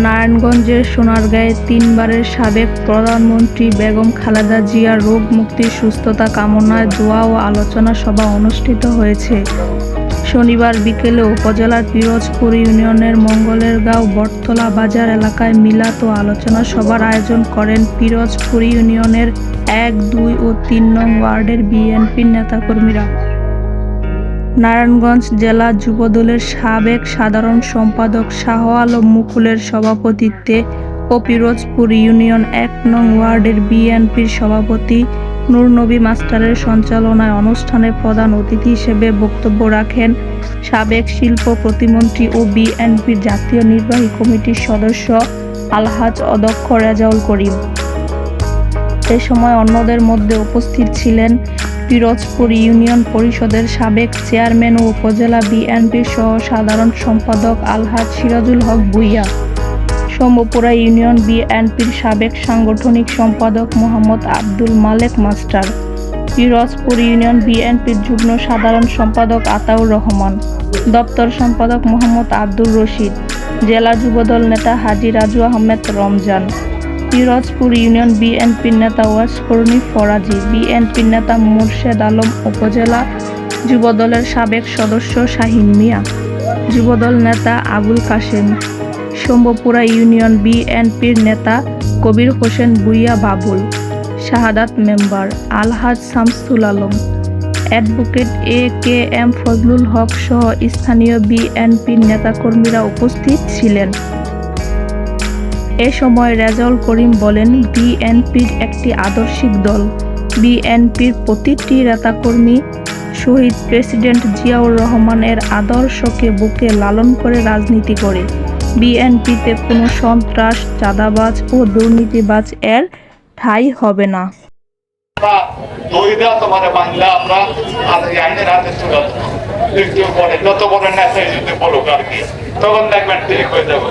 নারায়ণগঞ্জের সোনারগাঁয়ে তিনবারের সাবেক প্রধানমন্ত্রী বেগম খালেদা জিয়ার রোগ মুক্তি সুস্থতা কামনায় দোয়া ও আলোচনা সভা অনুষ্ঠিত হয়েছে। শনিবার বিকেলে উপজেলার পিরোজপুর ইউনিয়নের মঙ্গলেরগাঁও বটতলা বাজার এলাকায় মিলাদ ও আলোচনা সভার আয়োজন করেন পিরোজপুর ইউনিয়নের ১, ২ ও ৩ নং ওয়ার্ডের বিএনপির নেতাকর্মীরা। নারায়ণগঞ্জ জেলা যুবদলের সাবেক সাধারণ সম্পাদক শাহ আলম মুকুলের সভাপতিত্বে ও পিরোজপুর ইউনিয়ন ১ নং ওয়ার্ডের বিএনপির সভাপতি নূরনবী মাস্টারের সঞ্চালনায় অনুষ্ঠানে প্রধান অতিথি হিসেবে বক্তব্য রাখেন সাবেক শিল্প প্রতিমন্ত্রী ও বিএনপির জাতীয় নির্বাহী কমিটির সদস্য আলহাজ অধ্যক্ষ রেজাউল করিম। এ সময় অন্যদের মধ্যে উপস্থিত ছিলেন পিরোজপুর ইউনিয়ন পরিষদের সাবেক চেয়ারম্যান ও উপজেলা বিএনপির সহ সাধারণ সম্পাদক আলহাজ সিরাজুল হক ভূঁইয়া, শম্ভুপুরা ইউনিয়ন বিএনপির সাবেক সাংগঠনিক সম্পাদক মোহাম্মদ আব্দুল মালেক মাস্টার, পিরোজপুর ইউনিয়ন বিএনপির যুগ্ম সাধারণ সম্পাদক আতাউর রহমান, দপ্তর সম্পাদক মোহাম্মদ আব্দুর রশিদ, জেলা যুবদল নেতা হাজী রাজু আহমেদ রমজান, পিরোজপুর ইউনিয়ন বিএনপির নেতা ওয়াসকরণী ফরাজি, বিএনপির নেতা মোর্শেদ আলম, উপজেলা যুবদলের সাবেক সদস্য শাহিন মিয়া, যুবদল নেতা আবুল কাশেম, শম্ভুপুরা ইউনিয়ন বিএনপির নেতা কবির হোসেন ভূঁইয়া বাবুল, শাহাদাত মেম্বার আলহাজ শামসুল আলম, অ্যাডভোকেট এ.কে.এম. ফজলুল হক সহ স্থানীয় বিএনপির নেতাকর্মীরা উপস্থিত ছিলেন। এ সময় রেজাউল করিম বলেন, বিএনপির একটি আদর্শিক দল। বিএনপির প্রতিটি নেতাকর্মী শহীদ প্রেসিডেন্ট জিয়াউর রহমানের আদর্শকে বুকে লালন করে রাজনীতি করে। বিএনপিতে কোনো সন্ত্রাস, চাঁদাবাজ ও দুর্নীতিবাজ এর ঠাঁই হবে না। যত বড় নেতা বলুক আর কি, তখন দেখবেন ঠিক হয়ে যাবে।